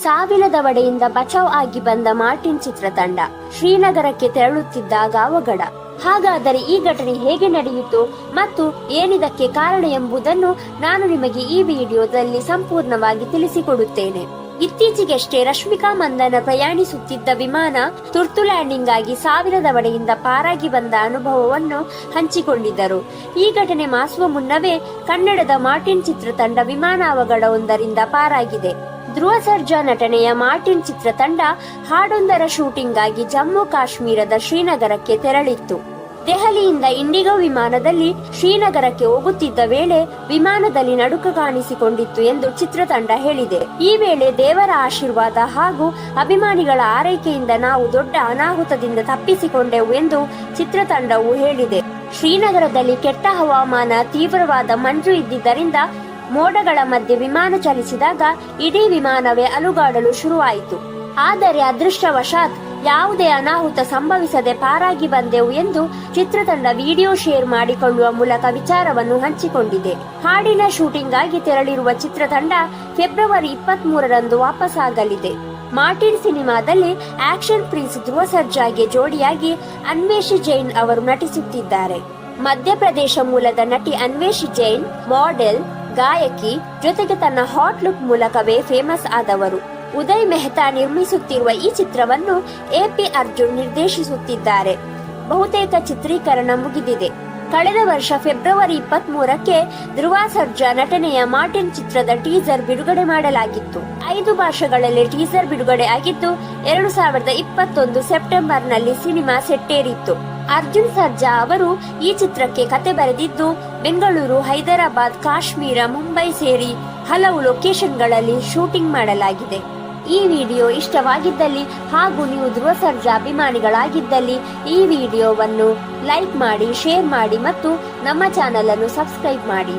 ಸಾವಿಲದವಡೆಯಿಂದ ಬಚಾವ್ ಆಗಿ ಬಂದ ಮಾರ್ಟಿನ್ ಚಿತ್ರತಂಡ ಶ್ರೀನಗರಕ್ಕೆ ತೆರಳುತ್ತಿದ್ದಾಗ ಅವಘಡ. ಹಾಗಾದರೆ ಈ ಘಟನೆ ಹೇಗೆ ನಡೆಯಿತು ಮತ್ತು ಏನಿದಕ್ಕೆ ಕಾರಣ ಎಂಬುದನ್ನು ನಾನು ನಿಮಗೆ ಈ ವಿಡಿಯೋದಲ್ಲಿ ಸಂಪೂರ್ಣವಾಗಿ ತಿಳಿಸಿಕೊಡುತ್ತೇನೆ. ಇತ್ತೀಚೆಗಷ್ಟೇ ರಶ್ಮಿಕಾ ಮಂದನ ಪ್ರಯಾಣಿಸುತ್ತಿದ್ದ ವಿಮಾನ ತುರ್ತು ಲ್ಯಾಂಡಿಂಗ್ ಆಗಿ ಸಾವಿಲದವಡೆಯಿಂದ ಪಾರಾಗಿ ಬಂದ ಅನುಭವವನ್ನು ಹಂಚಿಕೊಂಡಿದ್ದರು. ಈ ಘಟನೆ ಮಾಸುವ ಮುನ್ನವೇ ಕನ್ನಡದ ಮಾರ್ಟಿನ್ ಚಿತ್ರತಂಡ ವಿಮಾನ ಅವಘಡವೊಂದರಿಂದ ಪಾರಾಗಿದೆ. ಧ್ರುವ ಸರ್ಜಾ ನಟನೆಯ ಮಾರ್ಟಿನ್ ಚಿತ್ರತಂಡ ಹಾಡೊಂದರ ಶೂಟಿಂಗ್ ಆಗಿ ಜಮ್ಮು ಕಾಶ್ಮೀರದ ಶ್ರೀನಗರಕ್ಕೆ ತೆರಳಿತ್ತು. ದೆಹಲಿಯಿಂದ ಇಂಡಿಗೋ ವಿಮಾನದಲ್ಲಿ ಶ್ರೀನಗರಕ್ಕೆ ಹೋಗುತ್ತಿದ್ದ ವೇಳೆ ವಿಮಾನದಲ್ಲಿ ನಡುಕ ಕಾಣಿಸಿಕೊಂಡಿತ್ತು ಎಂದು ಚಿತ್ರತಂಡ ಹೇಳಿದೆ. ಈ ವೇಳೆ ದೇವರ ಆಶೀರ್ವಾದ ಹಾಗೂ ಅಭಿಮಾನಿಗಳ ಆರೈಕೆಯಿಂದ ನಾವು ದೊಡ್ಡ ಅನಾಹುತದಿಂದ ತಪ್ಪಿಸಿಕೊಂಡೆವು ಎಂದು ಚಿತ್ರತಂಡವು ಹೇಳಿದೆ. ಶ್ರೀನಗರದಲ್ಲಿ ಕೆಟ್ಟ ಹವಾಮಾನ, ತೀವ್ರವಾದ ಮಂಜು ಇದ್ದಿದ್ದರಿಂದ ಮೋಡಗಳ ಮಧ್ಯೆ ವಿಮಾನ ಚಲಿಸಿದಾಗ ಇಡೀ ವಿಮಾನವೇ ಅಲುಗಾಡಲು ಶುರುವಾಯಿತು. ಆದರೆ ಅದೃಷ್ಟವಶಾತ್ ಯಾವುದೇ ಅನಾಹುತ ಸಂಭವಿಸದೆ ಪಾರಾಗಿ ಬಂದೆವು ಎಂದು ಚಿತ್ರತಂಡ ವಿಡಿಯೋ ಶೇರ್ ಮಾಡಿಕೊಳ್ಳುವ ಮೂಲಕ ವಿಚಾರವನ್ನು ಹಂಚಿಕೊಂಡಿದೆ. ಹಾಡಿನ ಶೂಟಿಂಗ್ ಆಗಿ ತೆರಳಿರುವ ಚಿತ್ರತಂಡ ಫೆಬ್ರವರಿ 23ರಂದು ವಾಪಸ್ಸಾಗಲಿದೆ. ಮಾರ್ಟಿನ್ ಸಿನಿಮಾದಲ್ಲಿ ಆಕ್ಷನ್ ಪ್ರಿನ್ಸ್ ಧ್ರುವ ಸರ್ಜಾಗೆ ಜೋಡಿಯಾಗಿ ಅನ್ವೇಷಿ ಜೈನ್ ಅವರು ನಟಿಸುತ್ತಿದ್ದಾರೆ. ಮಧ್ಯಪ್ರದೇಶ ಮೂಲದ ನಟಿ ಅನ್ವೇಷಿ ಜೈನ್ ಮಾಡೆಲ್, ಗಾಯಕಿ, ಜೊತೆಗೆ ತನ್ನ ಹಾಟ್ ಲುಕ್ ಮೂಲಕವೇ ಫೇಮಸ್ ಆದವರು. ಉದಯ್ ಮೆಹ್ತಾ ನಿರ್ಮಿಸುತ್ತಿರುವ ಈ ಚಿತ್ರವನ್ನು ಎಪಿ ಅರ್ಜುನ್ ನಿರ್ದೇಶಿಸುತ್ತಿದ್ದಾರೆ. ಬಹುತೇಕ ಚಿತ್ರೀಕರಣ ಮುಗಿದಿದೆ. ಕಳೆದ ವರ್ಷ ಫೆಬ್ರವರಿ 23ಕ್ಕೆ ಧ್ರುವ ಸರ್ಜಾ ನಟನೆಯ ಮಾರ್ಟಿನ್ ಚಿತ್ರದ ಟೀಸರ್ ಬಿಡುಗಡೆ ಮಾಡಲಾಗಿತ್ತು. 5 ಭಾಷೆಗಳಲ್ಲಿ ಟೀಸರ್ ಬಿಡುಗಡೆ ಆಗಿದ್ದು 2021 ಸೆಪ್ಟೆಂಬರ್ನಲ್ಲಿ ಸಿನಿಮಾ ಸೆಟ್ಟೇರಿತ್ತು. ಅರ್ಜುನ್ ಸರ್ಜಾ ಅವರು ಈ ಚಿತ್ರಕ್ಕೆ ಕತೆ ಬರೆದಿದ್ದು ಬೆಂಗಳೂರು, ಹೈದರಾಬಾದ್, ಕಾಶ್ಮೀರ, ಮುಂಬೈ ಸೇರಿ ಹಲವು ಲೊಕೇಶನ್ಗಳಲ್ಲಿ ಶೂಟಿಂಗ್ ಮಾಡಲಾಗಿದೆ. ಈ ವಿಡಿಯೋ ಇಷ್ಟವಾಗಿದ್ದಲ್ಲಿ ಹಾಗೂ ನೀವು ಧ್ರುವ ಸರ್ಜಾ ಅಭಿಮಾನಿಗಳಾಗಿದ್ದಲ್ಲಿ ಈ ವಿಡಿಯೋವನ್ನು ಲೈಕ್ ಮಾಡಿ, ಶೇರ್ ಮಾಡಿ ಮತ್ತು ನಮ್ಮ ಚಾನೆಲ್ ಅನ್ನು ಸಬ್ಸ್ಕ್ರೈಬ್ ಮಾಡಿ.